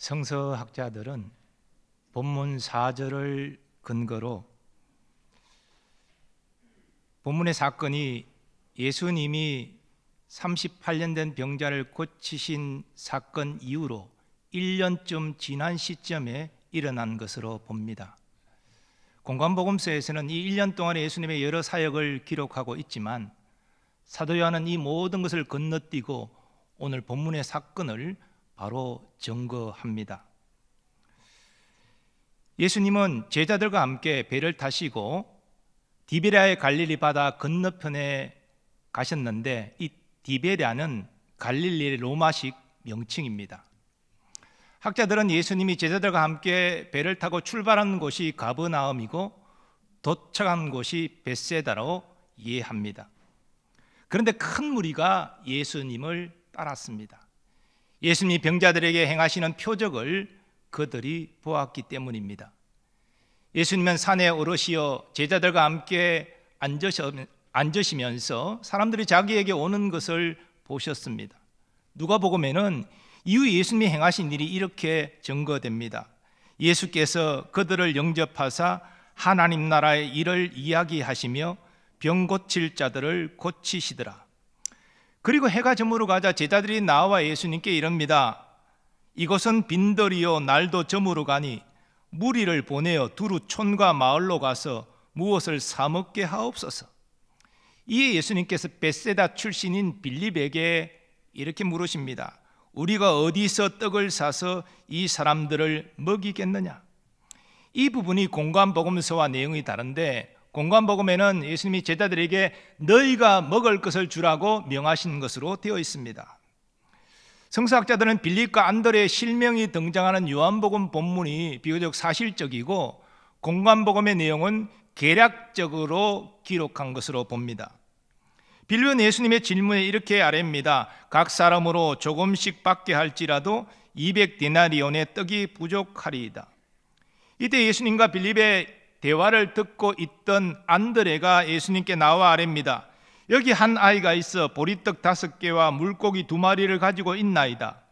성서학자들은 본문 4절을 근거로 본문의 사건이 예수님이 38년 된 병자를 고치신 사건 이후로 1년쯤 지난 시점에 일어난 것으로 봅니다. 공관복음서에서는 이 1년 동안의 예수님의 여러 사역을 기록하고 있지만 사도 요한은 이 모든 것을 건너뛰고 오늘 본문의 사건을 바로 증거합니다. 예수님은 제자들과 함께 배를 타시고 디베랴의 갈릴리 바다 건너편에 가셨는데 이 디베랴는 갈릴리의 로마식 명칭입니다. 학자들은 예수님이 제자들과 함께 배를 타고 출발한 곳이 가버나움이고 도착한 곳이 벳세다로 이해합니다. 그런데 큰 무리가 예수님을 따랐습니다. 예수님이 병자들에게 행하시는 표적을 그들이 보았기 때문입니다. 예수님은 산에 오르시어 제자들과 함께 앉으시면서 사람들이 자기에게 오는 것을 보셨습니다. 누가복음에는 이후 예수님이 행하신 일이 이렇게 증거됩니다. 예수께서 그들을 영접하사 하나님 나라의 일을 이야기하시며 병 고칠 자들을 고치시더라. 그리고 해가 저물어 가자 제자들이 나와 예수님께 이릅니다. 이곳은 빈들이요 날도 저물어 가니 무리를 보내어 두루 촌과 마을로 가서 무엇을 사 먹게 하옵소서. 이에 예수님께서 벳세다 출신인 빌립에게 이렇게 물으십니다. 우리가 어디서 떡을 사서 이 사람들을 먹이겠느냐? 이 부분이 공관복음서와 내용이 다른데 공관복음에는 예수님이 제자들에게 너희가 먹을 것을 주라고 명하신 것으로 되어 있습니다. 성서학자들은 빌립과 안드레의 실명이 등장하는 요한복음 본문이 비교적 사실적이고 공관복음의 내용은 개략적으로 기록한 것으로 봅니다. 빌립은 예수님의 질문에 이렇게 아뢰입니다. 각 사람으로 조금씩 받게 할지라도 200데나리온의 떡이 부족하리이다. 이때 예수님과 빌립의 대화를 듣고 있던 안드레가 예수님께 나와 아뢰입니다. 여기 한 아이가 있어 보리떡 5개와 물고기 2마리를 가지고 있나이다.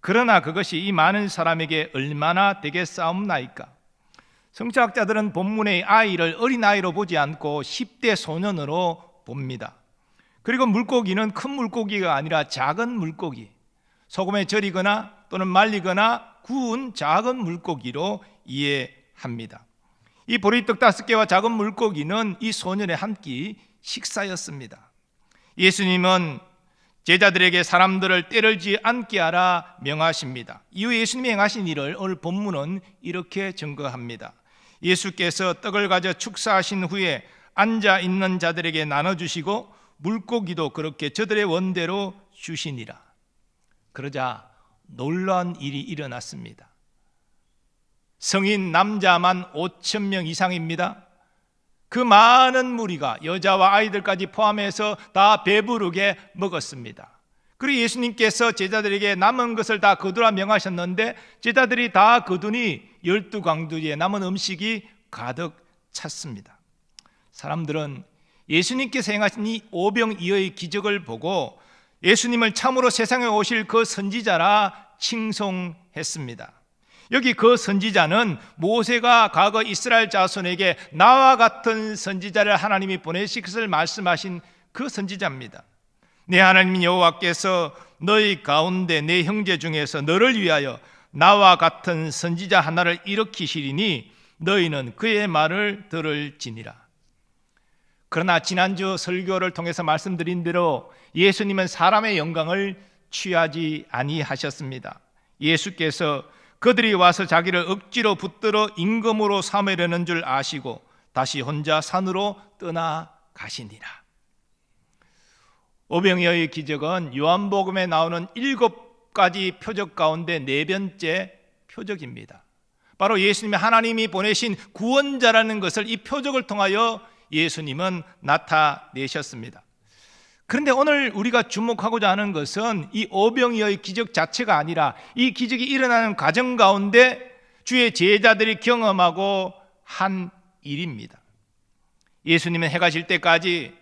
그러나 그것이 이 많은 사람에게 얼마나 되겠사옵나이까? 성서학자들은 본문의 아이를 어린아이로 보지 않고 10대 소년으로 봅니다. 그리고 물고기는 큰 물고기가 아니라 작은 물고기, 소금에 절이거나 또는 말리거나 구운 작은 물고기로 이해합니다. 이 보리떡 5개와 작은 물고기는 이 소년의 한 끼 식사였습니다. 예수님은 제자들에게 사람들을 때리지 않게 하라 명하십니다. 이후 예수님이 행하신 일을 오늘 본문은 이렇게 증거합니다. 예수께서 떡을 가져 축사하신 후에 앉아 있는 자들에게 나눠주시고 물고기도 그렇게 저들의 원대로 주시니라. 그러자 놀라운 일이 일어났습니다. 성인 남자만 5,000명 이상입니다. 그 많은 무리가 여자와 아이들까지 포함해서 다 배부르게 먹었습니다. 그리고 예수님께서 제자들에게 남은 것을 다 거두라 명하셨는데 제자들이 다 거두니 12강두리에 남은 음식이 가득 찼습니다. 사람들은 예수님께서 행하신 이 오병이어의 기적을 보고 예수님을 참으로 세상에 오실 그 선지자라 칭송했습니다. 여기 그 선지자는 모세가 과거 이스라엘 자손에게 나와 같은 선지자를 하나님이 보내실 것을 말씀하신 그 선지자입니다. 내 하나님 여호와께서 너희 가운데 내 형제 중에서 너를 위하여 나와 같은 선지자 하나를 일으키시리니 너희는 그의 말을 들을지니라. 그러나 지난주 설교를 통해서 말씀드린 대로 예수님은 사람의 영광을 취하지 아니하셨습니다. 예수께서 그들이 와서 자기를 억지로 붙들어 임금으로 삼으려는 줄 아시고 다시 혼자 산으로 떠나가시니라. 오병이어의 기적은 요한복음에 나오는 7가지 표적 가운데 4번째 표적입니다. 바로 예수님이 하나님이 보내신 구원자라는 것을 이 표적을 통하여 예수님은 나타내셨습니다. 그런데 오늘 우리가 주목하고자 하는 것은 이 오병이어의 기적 자체가 아니라 이 기적이 일어나는 과정 가운데 주의 제자들이 경험하고 한 일입니다. 예수님은 해가 질 때까지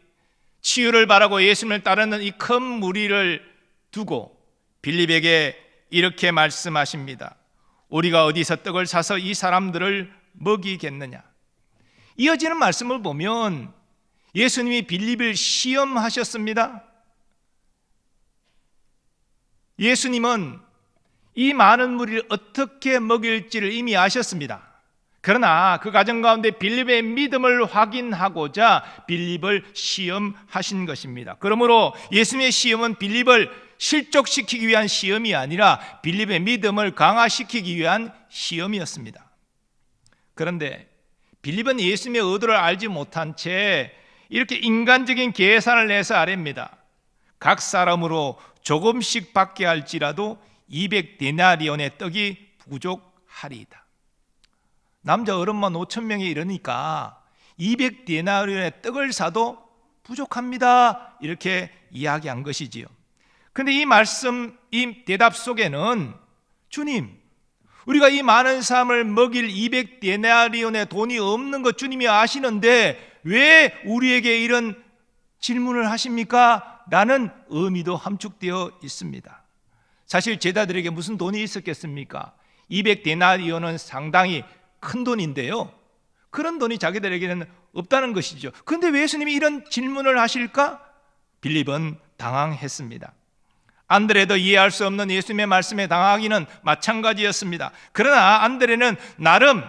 치유를 바라고 예수님을 따르는 이 큰 무리를 두고 빌립에게 이렇게 말씀하십니다. 우리가 어디서 떡을 사서 이 사람들을 먹이겠느냐. 이어지는 말씀을 보면 예수님이 빌립을 시험하셨습니다. 예수님은 이 많은 무리를 어떻게 먹일지를 이미 아셨습니다. 그러나 그 과정 가운데 빌립의 믿음을 확인하고자 빌립을 시험하신 것입니다. 그러므로 예수님의 시험은 빌립을 실족시키기 위한 시험이 아니라 빌립의 믿음을 강화시키기 위한 시험이었습니다. 그런데 빌립은 예수님의 의도를 알지 못한 채 이렇게 인간적인 계산을 내서 아뢰입니다. 각 사람으로 조금씩 받게 할지라도 200데나리온의 떡이 부족하리이다. 남자 어른만 5,000명이 이러니까 200데나리온의 떡을 사도 부족합니다, 이렇게 이야기한 것이지요. 그런데 이 말씀, 이 대답 속에는 주님, 우리가 이 많은 사람을 먹일 200데나리온의 돈이 없는 것 주님이 아시는데 왜 우리에게 이런 질문을 하십니까? 라는 의미도 함축되어 있습니다. 사실 제자들에게 무슨 돈이 있었겠습니까? 200데나리온은 상당히 큰 돈인데요, 그런 돈이 자기들에게는 없다는 것이죠. 그런데 왜 예수님이 이런 질문을 하실까? 빌립은 당황했습니다. 안드레도 이해할 수 없는 예수님의 말씀에 당하기는 마찬가지였습니다. 그러나 안드레는 나름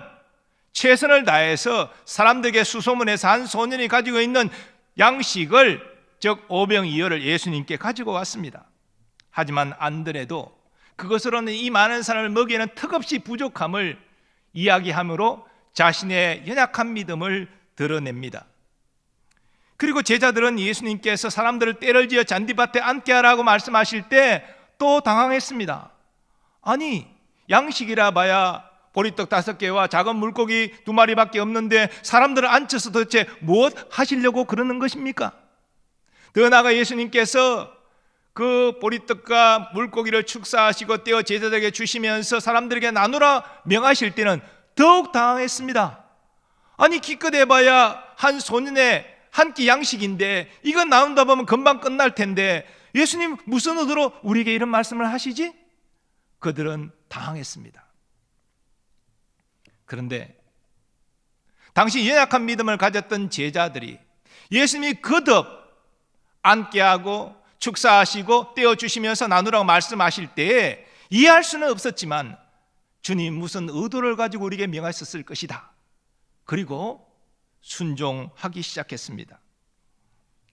최선을 다해서 사람들에게 수소문해서 한 소년이 가지고 있는 양식을, 즉 오병이어를 예수님께 가지고 왔습니다. 하지만 안드레도 그것으로는 이 많은 사람을 먹이는 턱없이 부족함을 이야기함으로 자신의 연약한 믿음을 드러냅니다. 그리고 제자들은 예수님께서 사람들을 떼를 지어 잔디밭에 앉게 하라고 말씀하실 때 또 당황했습니다. 아니, 양식이라 봐야 보리떡 5개와 작은 물고기 2마리밖에 없는데 사람들을 앉혀서 도대체 무엇 하시려고 그러는 것입니까? 더 나아가 예수님께서 그 보리떡과 물고기를 축사하시고 떼어 제자들에게 주시면서 사람들에게 나누라 명하실 때는 더욱 당황했습니다. 아니, 기껏 해봐야 한 소년의 한 끼 양식인데 이거 나눈다 보면 금방 끝날 텐데 예수님 무슨 의도로 우리에게 이런 말씀을 하시지? 그들은 당황했습니다. 그런데 당시 연약한 믿음을 가졌던 제자들이 예수님이 거듭 앉게 하고 축사하시고 떼어주시면서 나누라고 말씀하실 때에 이해할 수는 없었지만 주님 무슨 의도를 가지고 우리에게 명하셨을 것이다. 그리고 순종하기 시작했습니다.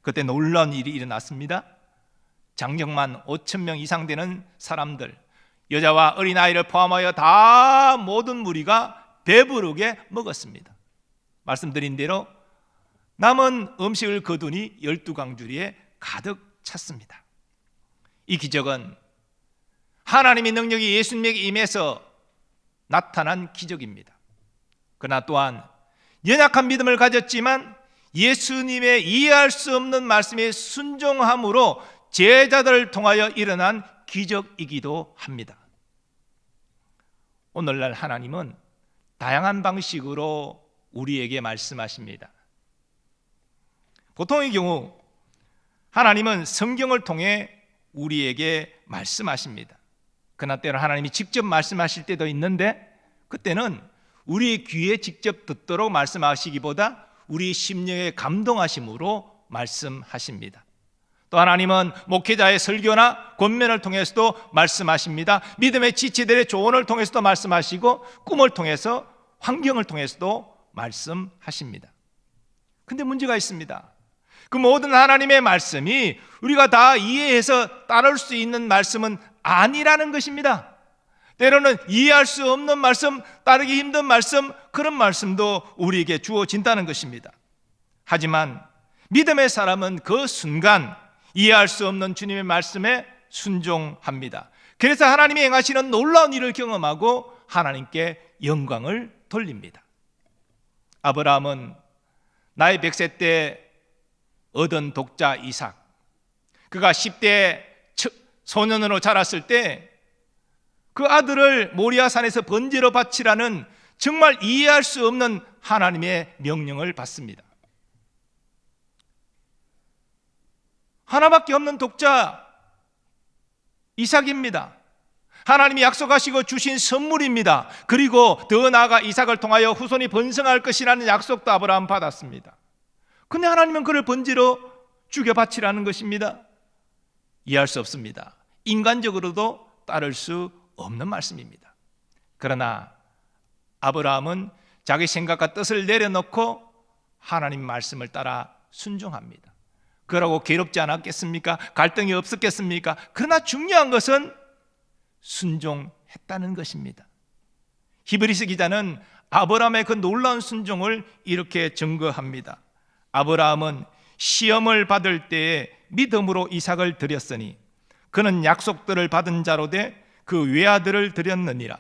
그때 놀라운 일이 일어났습니다. 장정만 5,000명 이상 되는 사람들, 여자와 어린아이를 포함하여 다 모든 무리가 배부르게 먹었습니다. 말씀드린 대로 남은 음식을 거두니 12강주리에 가득 찼습니다. 이 기적은 하나님의 능력이 예수님에게 임해서 나타난 기적입니다. 그러나 또한 연약한 믿음을 가졌지만 예수님의 이해할 수 없는 말씀에 순종함으로 제자들을 통하여 일어난 기적이기도 합니다. 오늘날 하나님은 다양한 방식으로 우리에게 말씀하십니다. 보통의 경우 하나님은 성경을 통해 우리에게 말씀하십니다. 그러나 때로 하나님이 직접 말씀하실 때도 있는데 그때는 우리의 귀에 직접 듣도록 말씀하시기보다 우리 심령에 감동하심으로 말씀하십니다. 또 하나님은 목회자의 설교나 권면을 통해서도 말씀하십니다. 믿음의 지체들의 조언을 통해서도 말씀하시고 꿈을 통해서, 환경을 통해서도 말씀하십니다. 근데 문제가 있습니다. 그 모든 하나님의 말씀이 우리가 다 이해해서 따를 수 있는 말씀은 아니라는 것입니다. 때로는 이해할 수 없는 말씀, 따르기 힘든 말씀, 그런 말씀도 우리에게 주어진다는 것입니다. 하지만 믿음의 사람은 그 순간 이해할 수 없는 주님의 말씀에 순종합니다. 그래서 하나님이 행하시는 놀라운 일을 경험하고 하나님께 영광을 돌립니다. 아브라함은 나이 100세 때 얻은 독자 이삭, 그가 10대 소년으로 자랐을 때 그 아들을 모리아산에서 번제로 바치라는 정말 이해할 수 없는 하나님의 명령을 받습니다. 하나밖에 없는 독자 이삭입니다. 하나님이 약속하시고 주신 선물입니다. 그리고 더 나아가 이삭을 통하여 후손이 번성할 것이라는 약속도 아브라함 받았습니다. 근데 하나님은 그를 번제로 죽여 바치라는 것입니다. 이해할 수 없습니다. 인간적으로도 따를 수 없는 말씀입니다. 그러나 아브라함은 자기 생각과 뜻을 내려놓고 하나님 말씀을 따라 순종합니다. 그러고 괴롭지 않았겠습니까? 갈등이 없었겠습니까? 그러나 중요한 것은 순종했다는 것입니다. 히브리서 기자는 아브라함의 그 놀라운 순종을 이렇게 증거합니다. 아브라함은 시험을 받을 때에 믿음으로 이삭을 드렸으니 그는 약속들을 받은 자로 돼 그 외아들을 드렸느니라.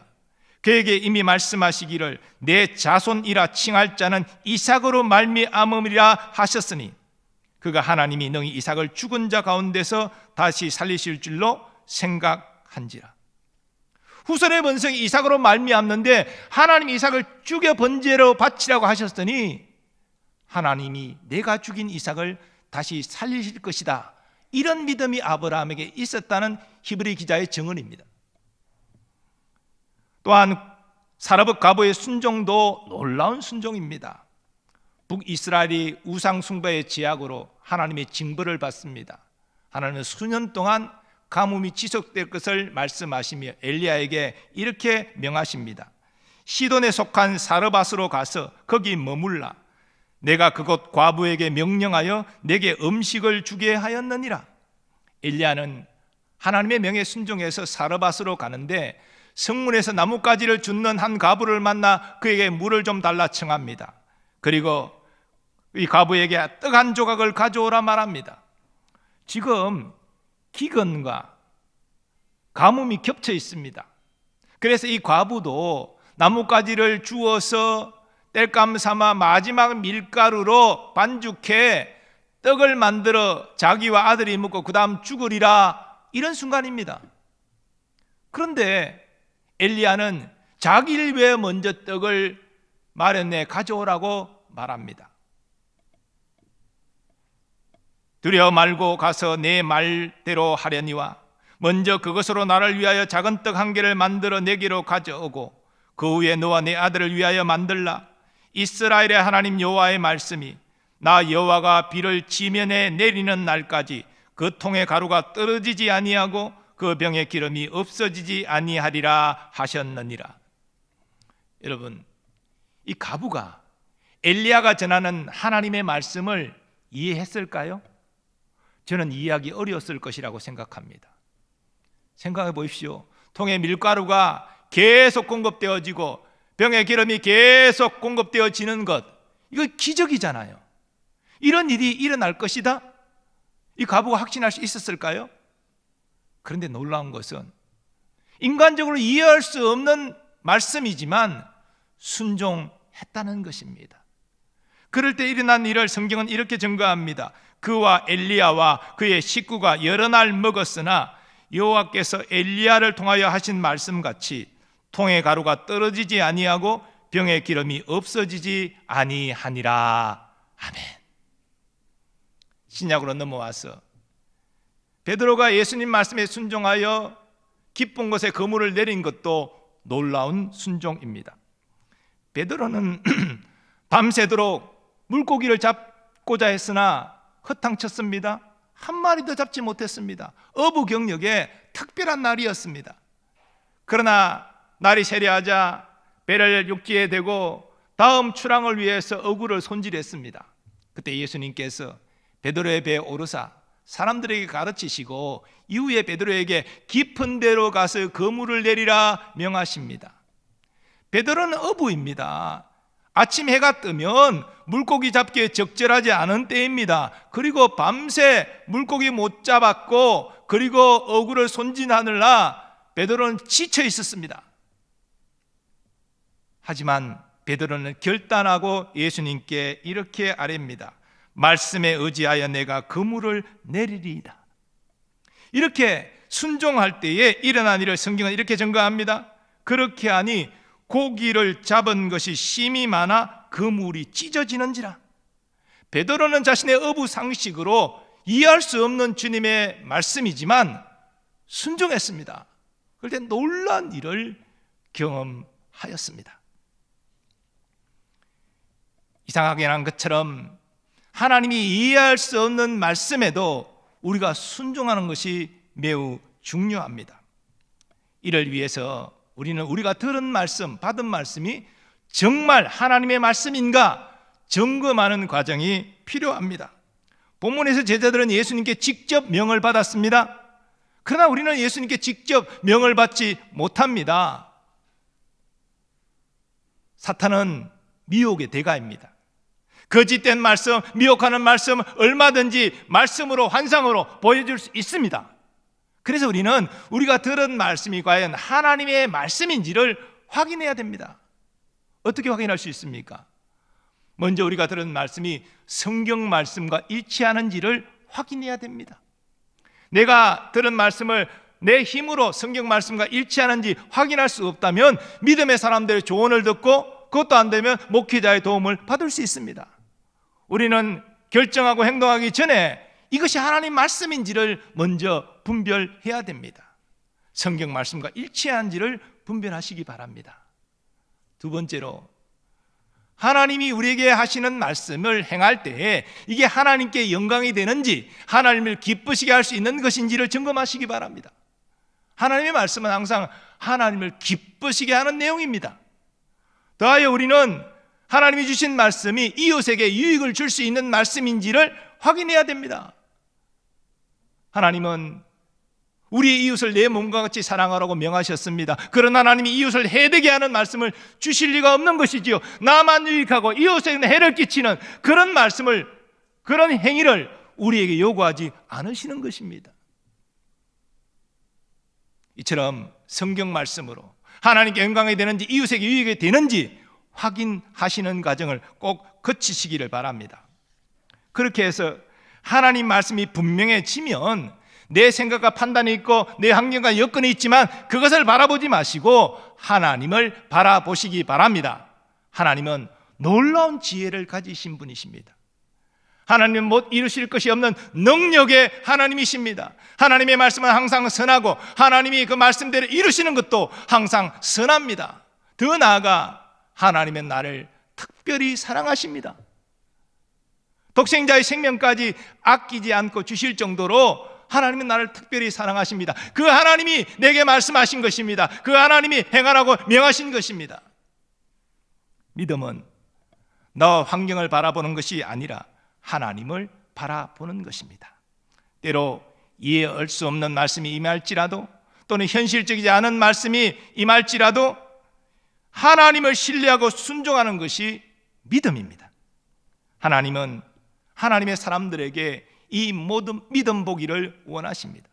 그에게 이미 말씀하시기를 내 자손이라 칭할 자는 이삭으로 말미암음이라 하셨으니 그가 하나님이 능히 이삭을 죽은 자 가운데서 다시 살리실 줄로 생각한지라. 후손의 번성이 이삭으로 말미암는데 하나님이 이삭을 죽여 번제로 바치라고 하셨으니 하나님이 내가 죽인 이삭을 다시 살리실 것이다, 이런 믿음이 아브라함에게 있었다는 히브리 기자의 증언입니다. 또한 사르밧 과부의 순종도 놀라운 순종입니다. 북이스라엘이 우상 숭배의 제약으로 하나님의 징벌을 받습니다. 하나님은 수년 동안 가뭄이 지속될 것을 말씀하시며 엘리야에게 이렇게 명하십니다. 시돈에 속한 사르밧으로 가서 거기 머물라. 내가 그곳 과부에게 명령하여 내게 음식을 주게 하였느니라. 엘리야는 하나님의 명에 순종해서 사르밧으로 가는데 성문에서 나뭇가지를 줍는 한 과부를 만나 그에게 물을 좀 달라 청합니다. 그리고 이 과부에게 떡 한 조각을 가져오라 말합니다. 지금 기근과 가뭄이 겹쳐 있습니다. 그래서 이 과부도 나뭇가지를 주워서 땔감 삼아 마지막 밀가루로 반죽해 떡을 만들어 자기와 아들이 먹고 그 다음 죽으리라, 이런 순간입니다. 그런데 엘리야는 자기를 위해 먼저 떡을 마련해 가져오라고 말합니다. 두려워 말고 가서 내 말대로 하려니와 먼저 그것으로 나를 위하여 작은 떡 한 개를 만들어 내게로 가져오고 그 후에 너와 내 아들을 위하여 만들라. 이스라엘의 하나님 여호와의 말씀이 나 여호와가 비를 지면에 내리는 날까지 그 통의 가루가 떨어지지 아니하고 그 병의 기름이 없어지지 아니하리라 하셨느니라. 여러분, 이 과부가 엘리야가 전하는 하나님의 말씀을 이해했을까요? 저는 이해하기 어려웠을 것이라고 생각합니다. 생각해 보십시오. 통에 밀가루가 계속 공급되어지고 병의 기름이 계속 공급되어지는 것, 이거 기적이잖아요. 이런 일이 일어날 것이다, 이 과부가 확신할 수 있었을까요? 그런데 놀라운 것은 인간적으로 이해할 수 없는 말씀이지만 순종했다는 것입니다. 그럴 때 일어난 일을 성경은 이렇게 증거합니다. 그와 엘리야와 그의 식구가 여러 날 먹었으나 여호와께서 엘리야를 통하여 하신 말씀같이 통의 가루가 떨어지지 아니하고 병의 기름이 없어지지 아니하니라. 아멘. 신약으로 넘어와서 베드로가 예수님 말씀에 순종하여 깊은 곳에 그물을 내린 것도 놀라운 순종입니다. 베드로는 밤새도록 물고기를 잡고자 했으나 허탕쳤습니다. 한 마리도 잡지 못했습니다. 어부 경력에 특별한 날이었습니다. 그러나 날이 세려하자 배를 육지에 대고 다음 출항을 위해서 어구를 손질했습니다. 그때 예수님께서 베드로의 배에 오르사 사람들에게 가르치시고 이후에 베드로에게 깊은 데로 가서 그물을 내리라 명하십니다. 베드로는 어부입니다. 아침 해가 뜨면 물고기 잡기에 적절하지 않은 때입니다. 그리고 밤새 물고기 못 잡았고 그리고 어구를 손질하느라 베드로는 지쳐 있었습니다. 하지만 베드로는 결단하고 예수님께 이렇게 아뢰입니다. 말씀에 의지하여 내가 그물을 내리리이다. 이렇게 순종할 때에 일어난 일을 성경은 이렇게 증거합니다. 그렇게 하니 고기를 잡은 것이 심이 많아 그물이 찢어지는지라. 베드로는 자신의 어부 상식으로 이해할 수 없는 주님의 말씀이지만 순종했습니다. 그럴 때 놀라운 일을 경험하였습니다. 이상하게 난 것처럼 하나님이 이해할 수 없는 말씀에도 우리가 순종하는 것이 매우 중요합니다. 이를 위해서 우리는 우리가 들은 말씀, 받은 말씀이 정말 하나님의 말씀인가 점검하는 과정이 필요합니다. 본문에서 제자들은 예수님께 직접 명을 받았습니다. 그러나 우리는 예수님께 직접 명을 받지 못합니다. 사탄은 미혹의 대가입니다. 거짓된 말씀, 미혹하는 말씀 얼마든지 말씀으로, 환상으로 보여줄 수 있습니다. 그래서 우리는 우리가 들은 말씀이 과연 하나님의 말씀인지를 확인해야 됩니다. 어떻게 확인할 수 있습니까? 먼저 우리가 들은 말씀이 성경 말씀과 일치하는지를 확인해야 됩니다. 내가 들은 말씀을 내 힘으로 성경 말씀과 일치하는지 확인할 수 없다면 믿음의 사람들의 조언을 듣고 그것도 안 되면 목회자의 도움을 받을 수 있습니다. 우리는 결정하고 행동하기 전에 이것이 하나님 말씀인지를 먼저 분별해야 됩니다. 성경 말씀과 일치한지를 분별하시기 바랍니다. 두 번째로, 하나님이 우리에게 하시는 말씀을 행할 때에 이게 하나님께 영광이 되는지, 하나님을 기쁘시게 할 수 있는 것인지를 점검하시기 바랍니다. 하나님의 말씀은 항상 하나님을 기쁘시게 하는 내용입니다. 더하여 우리는 하나님이 주신 말씀이 이웃에게 유익을 줄 수 있는 말씀인지를 확인해야 됩니다. 하나님은 우리 이웃을 내 몸과 같이 사랑하라고 명하셨습니다. 그러나 하나님이 이웃을 해되게 하는 말씀을 주실 리가 없는 것이지요. 나만 유익하고 이웃에게는 해를 끼치는 그런 말씀을, 그런 행위를 우리에게 요구하지 않으시는 것입니다. 이처럼 성경 말씀으로 하나님께 영광이 되는지 이웃에게 유익이 되는지 확인하시는 과정을 꼭 거치시기를 바랍니다. 그렇게 해서 하나님 말씀이 분명해지면 내 생각과 판단이 있고 내 환경과 여건이 있지만 그것을 바라보지 마시고 하나님을 바라보시기 바랍니다. 하나님은 놀라운 지혜를 가지신 분이십니다. 하나님은 못 이루실 것이 없는 능력의 하나님이십니다. 하나님의 말씀은 항상 선하고 하나님이 그 말씀대로 이루시는 것도 항상 선합니다. 더 나아가 하나님은 나를 특별히 사랑하십니다. 독생자의 생명까지 아끼지 않고 주실 정도로 하나님은 나를 특별히 사랑하십니다. 그 하나님이 내게 말씀하신 것입니다. 그 하나님이 행하라고 명하신 것입니다. 믿음은 너 환경을 바라보는 것이 아니라 하나님을 바라보는 것입니다. 때로 이해할 수 없는 말씀이 임할지라도 또는 현실적이지 않은 말씀이 임할지라도 하나님을 신뢰하고 순종하는 것이 믿음입니다. 하나님은 하나님의 사람들에게 이 모든 믿음 보기를 원하십니다.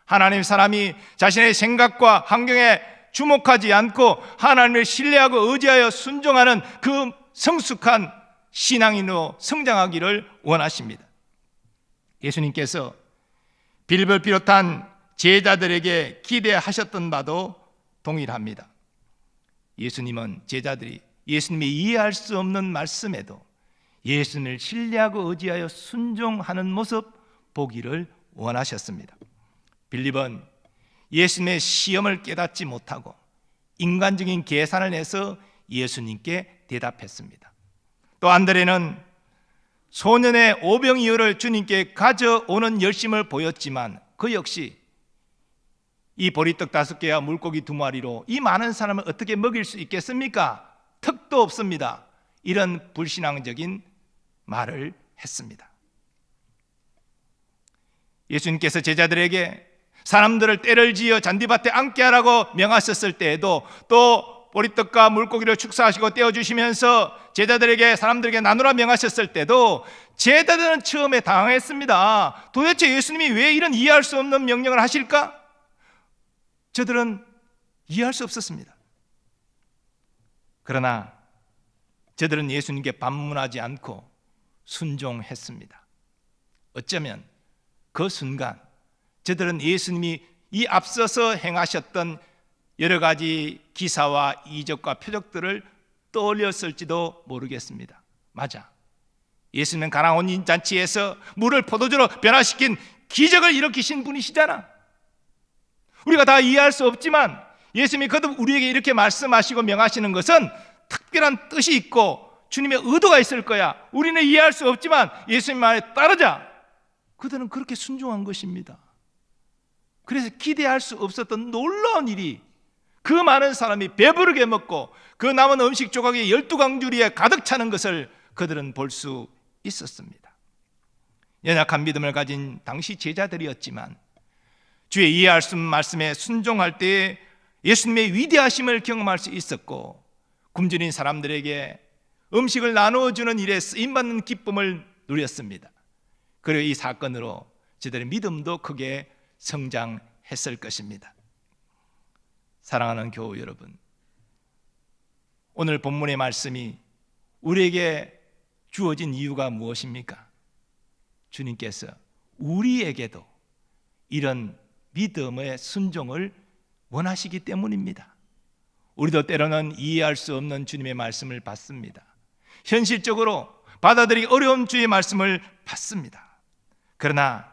하나님의 사람이 자신의 생각과 환경에 주목하지 않고 하나님을 신뢰하고 의지하여 순종하는 그 성숙한 신앙인으로 성장하기를 원하십니다. 예수님께서 빌립을 비롯한 제자들에게 기대하셨던 바도 동일합니다. 예수님은 제자들이 예수님이 이해할 수 없는 말씀에도 예수님을 신뢰하고 의지하여 순종하는 모습 보기를 원하셨습니다. 빌립은 예수님의 시험을 깨닫지 못하고 인간적인 계산을 해서 예수님께 대답했습니다. 또 안드레는 소년의 오병이어를 주님께 가져오는 열심을 보였지만 그 역시 이 보리떡 5개와 물고기 2마리로 이 많은 사람을 어떻게 먹일 수 있겠습니까? 턱도 없습니다. 이런 불신앙적인 말을 했습니다. 예수님께서 제자들에게 사람들을 때를 지어 잔디밭에 앉게 하라고 명하셨을 때에도 또 보리떡과 물고기를 축사하시고 떼어주시면서 제자들에게 사람들에게 나누라 명하셨을 때도 제자들은 처음에 당황했습니다. 도대체 예수님이 왜 이런 이해할 수 없는 명령을 하실까? 저들은 이해할 수 없었습니다. 그러나 저들은 예수님께 반문하지 않고 순종했습니다. 어쩌면 그 순간 저들은 예수님이 이 앞서서 행하셨던 여러 가지 기사와 이적과 표적들을 떠올렸을지도 모르겠습니다. 맞아, 예수님은 가나 혼인잔치에서 물을 포도주로 변화시킨 기적을 일으키신 분이시잖아. 우리가 다 이해할 수 없지만 예수님이 거듭 우리에게 이렇게 말씀하시고 명하시는 것은 특별한 뜻이 있고 주님의 의도가 있을 거야. 우리는 이해할 수 없지만 예수님 말에 따르자. 그들은 그렇게 순종한 것입니다. 그래서 기대할 수 없었던 놀라운 일이 그 많은 사람이 배부르게 먹고 그 남은 음식 조각이 12강주리에 가득 차는 것을 그들은 볼 수 있었습니다. 연약한 믿음을 가진 당시 제자들이었지만 주의 이해할 수 없는 말씀에 순종할 때에 예수님의 위대하심을 경험할 수 있었고 굶주린 사람들에게 음식을 나누어주는 일에 쓰임받는 기쁨을 누렸습니다. 그리고 이 사건으로 저들의 믿음도 크게 성장했을 것입니다. 사랑하는 교우 여러분, 오늘 본문의 말씀이 우리에게 주어진 이유가 무엇입니까? 주님께서 우리에게도 이런 믿음의 순종을 원하시기 때문입니다. 우리도 때로는 이해할 수 없는 주님의 말씀을 받습니다. 현실적으로 받아들이기 어려운 주의 말씀을 받습니다. 그러나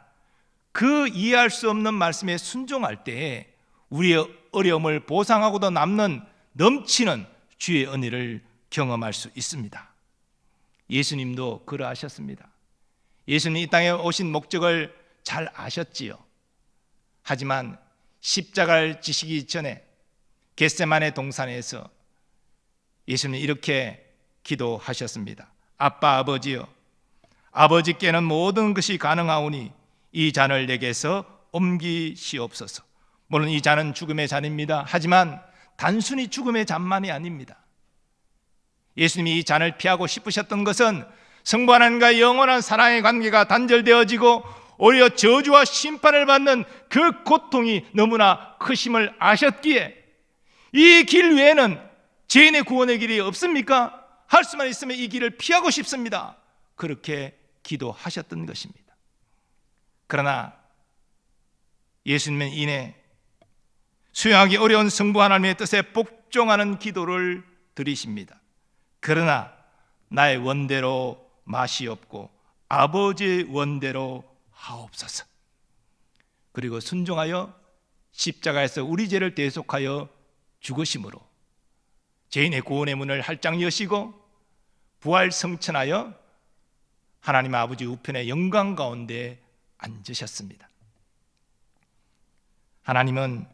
그 이해할 수 없는 말씀에 순종할 때에 우리의 어려움을 보상하고도 남는 넘치는 주의 은혜를 경험할 수 있습니다. 예수님도 그러하셨습니다. 예수님 이 땅에 오신 목적을 잘 아셨지요. 하지만 십자가를 지시기 전에 겟세마네 동산에서 예수님은 이렇게 기도하셨습니다. 아빠 아버지여, 아버지께는 모든 것이 가능하오니 이 잔을 내게서 옮기시옵소서. 물론 이 잔은 죽음의 잔입니다. 하지만 단순히 죽음의 잔만이 아닙니다. 예수님이 이 잔을 피하고 싶으셨던 것은 성부 하나님과의 영원한 사랑의 관계가 단절되어지고 오히려 저주와 심판을 받는 그 고통이 너무나 크심을 아셨기에 이 길 외에는 죄인의 구원의 길이 없습니까? 할 수만 있으면 이 길을 피하고 싶습니다. 그렇게 기도하셨던 것입니다. 그러나 예수님은 이내 수용하기 어려운 성부 하나님의 뜻에 복종하는 기도를 드리십니다. 그러나 나의 원대로 마시옵고 아버지의 원대로 하옵소서. 그리고 순종하여 십자가에서 우리 죄를 대속하여 죽으심으로 죄인의 구원의 문을 활짝 여시고 부활 성천하여 하나님 아버지 우편의 영광 가운데 앉으셨습니다. 하나님은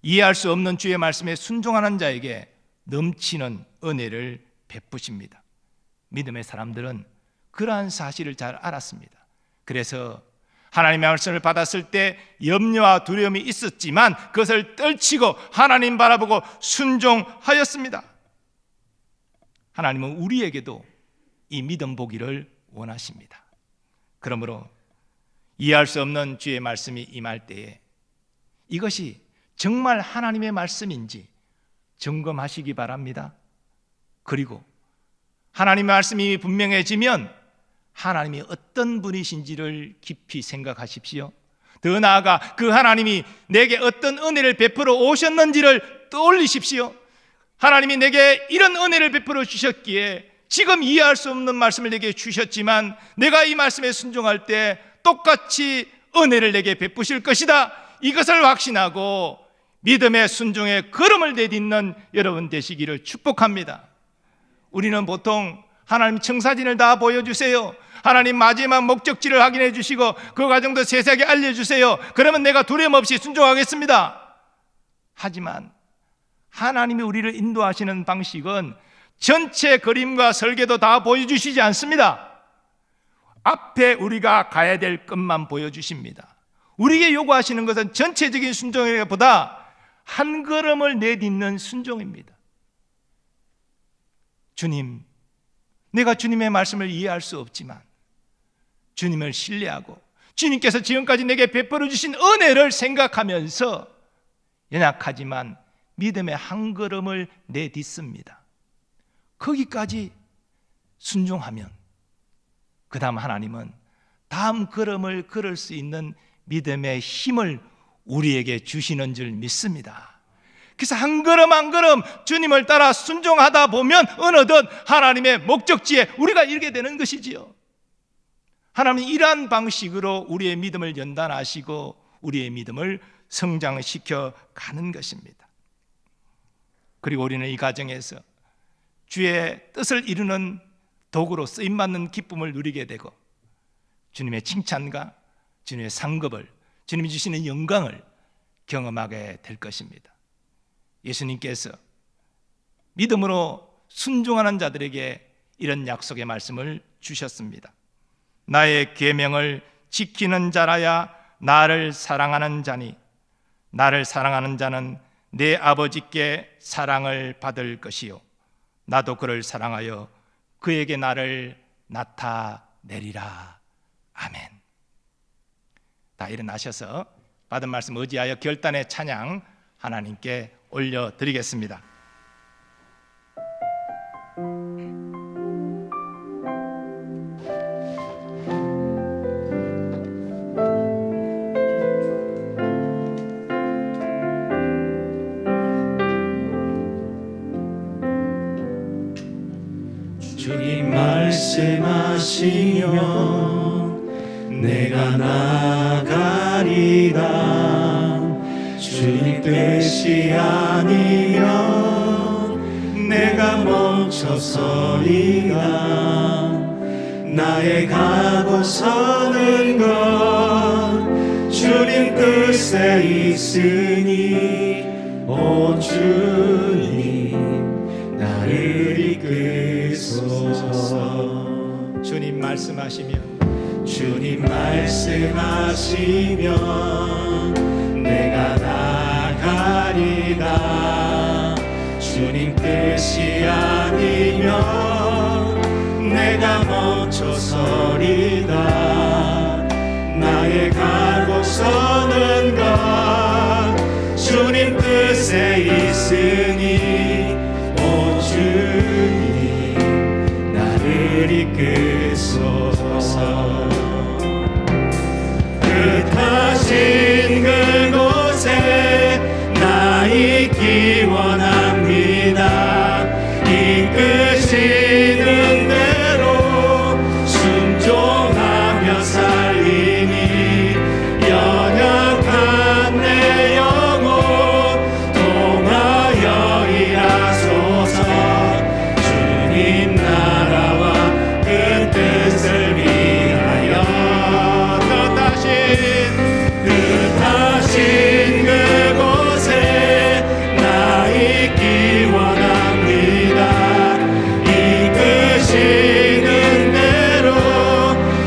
이해할 수 없는 주의 말씀에 순종하는 자에게 넘치는 은혜를 베푸십니다. 믿음의 사람들은 그러한 사실을 잘 알았습니다. 그래서 하나님의 말씀을 받았을 때 염려와 두려움이 있었지만 그것을 떨치고 하나님 바라보고 순종하였습니다. 하나님은 우리에게도 이 믿음 보기를 원하십니다. 그러므로 이해할 수 없는 주의 말씀이 임할 때에 이것이 정말 하나님의 말씀인지 점검하시기 바랍니다. 그리고 하나님의 말씀이 분명해지면 하나님이 어떤 분이신지를 깊이 생각하십시오. 더 나아가 그 하나님이 내게 어떤 은혜를 베풀어 오셨는지를 떠올리십시오. 하나님이 내게 이런 은혜를 베풀어 주셨기에 지금 이해할 수 없는 말씀을 내게 주셨지만 내가 이 말씀에 순종할 때 똑같이 은혜를 내게 베푸실 것이다. 이것을 확신하고 믿음의 순종의 걸음을 내딛는 여러분 되시기를 축복합니다. 우리는 보통 하나님 청사진을 다 보여주세요. 하나님 마지막 목적지를 확인해 주시고 그 과정도 세세하게 알려주세요. 그러면 내가 두려움 없이 순종하겠습니다. 하지만 하나님이 우리를 인도하시는 방식은 전체 그림과 설계도 다 보여주시지 않습니다. 앞에 우리가 가야 될 것만 보여주십니다. 우리에게 요구하시는 것은 전체적인 순종보다 한 걸음을 내딛는 순종입니다. 주님, 내가 주님의 말씀을 이해할 수 없지만 주님을 신뢰하고 주님께서 지금까지 내게 베풀어 주신 은혜를 생각하면서 연약하지만 믿음의 한 걸음을 내딛습니다. 거기까지 순종하면 그 다음 하나님은 다음 걸음을 걸을 수 있는 믿음의 힘을 우리에게 주시는 줄 믿습니다. 그래서 한 걸음 한 걸음 주님을 따라 순종하다 보면 어느덧 하나님의 목적지에 우리가 이르게 되는 것이지요. 하나님은 이러한 방식으로 우리의 믿음을 연단하시고 우리의 믿음을 성장시켜 가는 것입니다. 그리고 우리는 이 과정에서 주의 뜻을 이루는 도구로 쓰임받는 기쁨을 누리게 되고 주님의 칭찬과 주님의 상급을, 주님이 주시는 영광을 경험하게 될 것입니다. 예수님께서 믿음으로 순종하는 자들에게 이런 약속의 말씀을 주셨습니다. 나의 계명을 지키는 자라야 나를 사랑하는 자니 나를 사랑하는 자는 내 아버지께 사랑을 받을 것이요 나도 그를 사랑하여 그에게 나를 나타내리라. 아멘. 다 일어나셔서 받은 말씀 의지하여 결단의 찬양 하나님께 올려드리겠습니다. 주님 말씀하시면 내가 나가리라. 주님 뜻이 아니면 내가 멈춰서리라. 나의 가고 서는 것 주님 뜻에 있으니 오 주님 나를 이끄소서. 주님 말씀하시면 주님 말씀하시면 내가 나가리라. 주님 뜻이 아니면 내가 멈춰서리라. 나의 가고 서는 것 주님 뜻에 있으니 오 주님 나를 이끄소서. 뜻하신 그곳에 나 있기 원합니다. 이끄시는 대로 순종하며 살리니 연약한 내 영혼 통하여 일하소서. 주님 나라와 그 뜻을 위하여 뜻하신 그곳에 나 있기 원합니다. 이끄시는 대로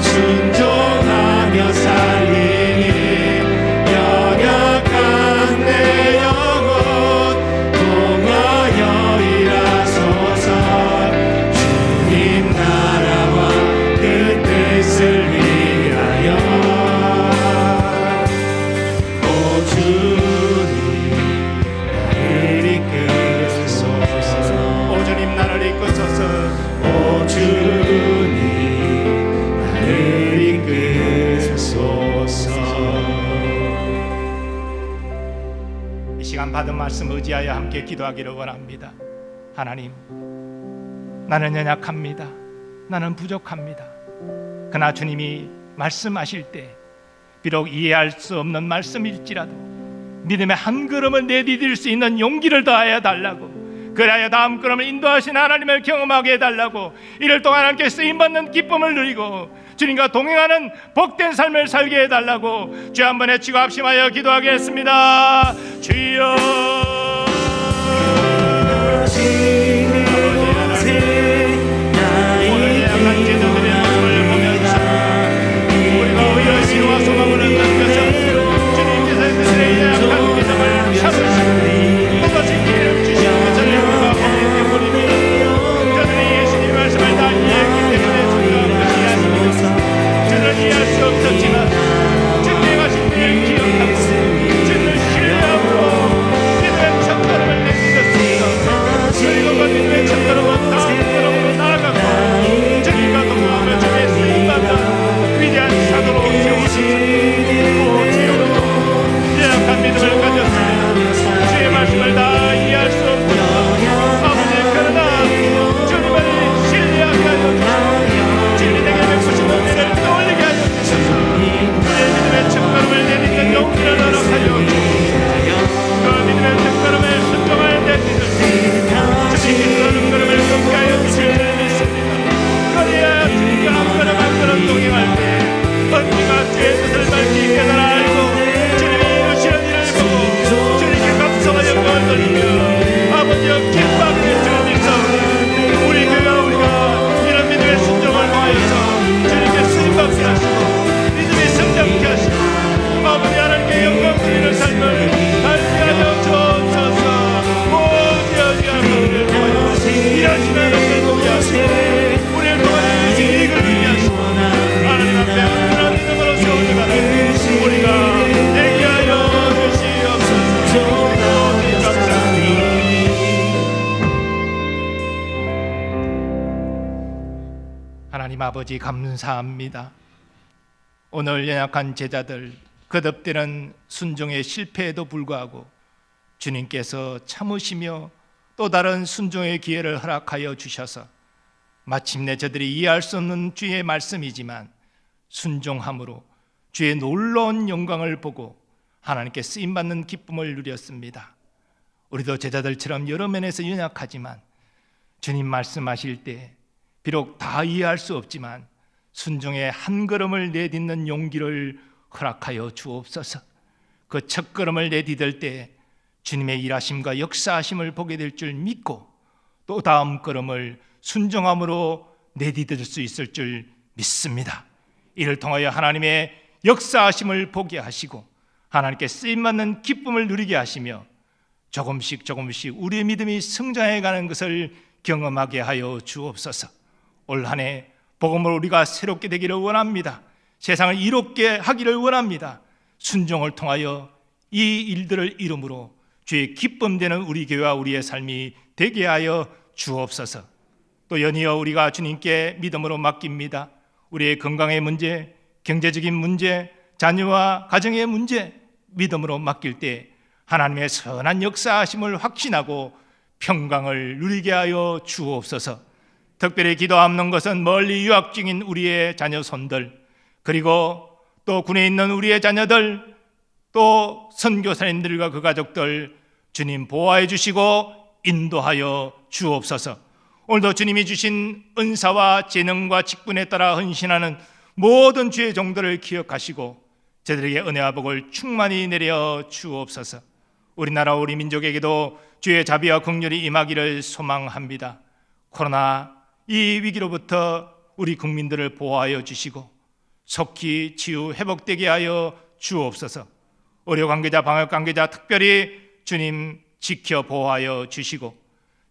순종하며 살리니 연약한 내 영혼 통하여 일하소서. 주님 나라와 그 뜻을 위하여 오 주님 나를 이끄소서. 오 주님 나를 이끄소서. 오 주님 나를 이끄소서. 이 시간 받은 말씀 의지하여 함께 기도하기를 원합니다. 하나님, 나는 연약합니다. 나는 부족합니다. 그러나 주님이 말씀하실 때 비록 이해할 수 없는 말씀일지라도 믿음의 한 걸음을 내디딜 수 있는 용기를 더하여 달라고, 그래야 다음 걸음을 인도하신 하나님을 경험하게 해달라고, 이를 동안 함께 쓰임받는 기쁨을 누리고 주님과 동행하는 복된 삶을 살게 해달라고 주 한 번 외치고 합심하여 기도하겠습니다. 주여 오늘 약한 제자들의 모습을 보면서 우리가 의의 신과 소망을 얻는 것은 주님께서 그들의 약한 믿음을 참으시고 그것이 기회를 주시는 것을 우리가 보기 때문입니다. 저들이 예수님 말씀을 다 이해했기 때문에 중요한 것이 아닙니다. 저는 이해할 수 없었지만 주님의 하신 일을 기억하고 주님을 신뢰하고 믿음의 우리를 통하여 이익을 누리게 하시고 하나님 앞에 그런 믿음으로 세워져가는 우리가 되게 하여 주시옵소서. 감사합니다. 하나님 아버지 감사합니다. 오늘 연약한 제자들 거듭되는 순종의 실패에도 불구하고 주님께서 참으시며 또 다른 순종의 기회를 허락하여 주셔서 마침내 저들이 이해할 수 없는 주의 말씀이지만 순종함으로 주의 놀라운 영광을 보고 하나님께 쓰임받는 기쁨을 누렸습니다. 우리도 제자들처럼 여러 면에서 연약하지만 주님 말씀하실 때 비록 다 이해할 수 없지만 순종의 한 걸음을 내딛는 용기를 허락하여 주옵소서. 그 첫 걸음을 내디딜 때 주님의 일하심과 역사하심을 보게 될 줄 믿고 또 다음 걸음을 순종함으로 내디딜 수 있을 줄 믿습니다. 이를 통하여 하나님의 역사하심을 보게 하시고 하나님께 쓰임받는 기쁨을 누리게 하시며 조금씩 우리의 믿음이 성장해가는 것을 경험하게 하여 주옵소서. 올 한 해 복음을 우리가 새롭게 되기를 원합니다. 세상을 이롭게 하기를 원합니다. 순종을 통하여 이 일들을 이름으로 주의 기쁨되는 우리 교회와 우리의 삶이 되게 하여 주옵소서. 또 연이어 우리가 주님께 믿음으로 맡깁니다. 우리의 건강의 문제, 경제적인 문제, 자녀와 가정의 문제 믿음으로 맡길 때 하나님의 선한 역사하심을 확신하고 평강을 누리게 하여 주옵소서. 특별히 기도하는 것은 멀리 유학 중인 우리의 자녀 손들, 그리고 또 군에 있는 우리의 자녀들, 또 선교사님들과 그 가족들 주님 보호해 주시고 인도하여 주옵소서. 오늘도 주님이 주신 은사와 재능과 직분에 따라 헌신하는 모든 주의 종들을 기억하시고 저들에게 은혜와 복을 충만히 내려 주옵소서. 우리나라 우리 민족에게도 주의 자비와 긍휼이 임하기를 소망합니다. 코로나 이 위기로부터 우리 국민들을 보호하여 주시고 속히 치유 회복되게 하여 주옵소서. 의료 관계자, 방역 관계자 특별히 주님 지켜 보호하여 주시고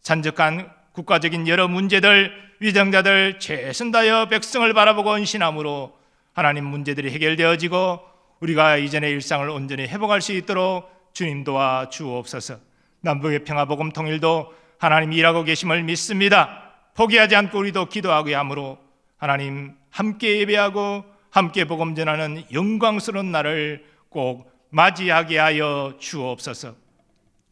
산적한 국가적인 여러 문제들, 위정자들 최선 다하여 백성을 바라보고 헌신함으로 하나님 문제들이 해결되어지고 우리가 이전의 일상을 온전히 회복할 수 있도록 주님 도와 주옵소서. 남북의 평화복음 통일도 하나님 일하고 계심을 믿습니다. 포기하지 않고 우리도 기도하게 하므로 하나님 함께 예배하고 함께 복음 전하는 영광스러운 날을 꼭 맞이하게 하여 주옵소서.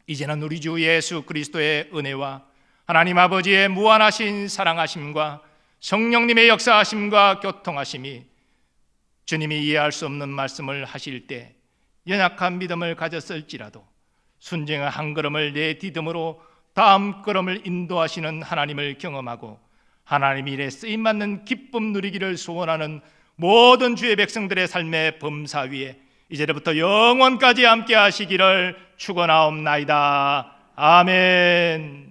이제는 우리 주 예수 그리스도의 은혜와 하나님 아버지의 무한하신 사랑하심과 성령님의 역사하심과 교통하심이 주님이 이해할 수 없는 말씀을 하실 때 연약한 믿음을 가졌을지라도 순종의 한 걸음을 내디듬으로 다음 걸음을 인도하시는 하나님을 경험하고 하나님 일에 쓰임받는 기쁨 누리기를 소원하는 모든 주의 백성들의 삶의 범사 위에 이제부터 영원까지 함께 하시기를 축원하옵나이다. 아멘.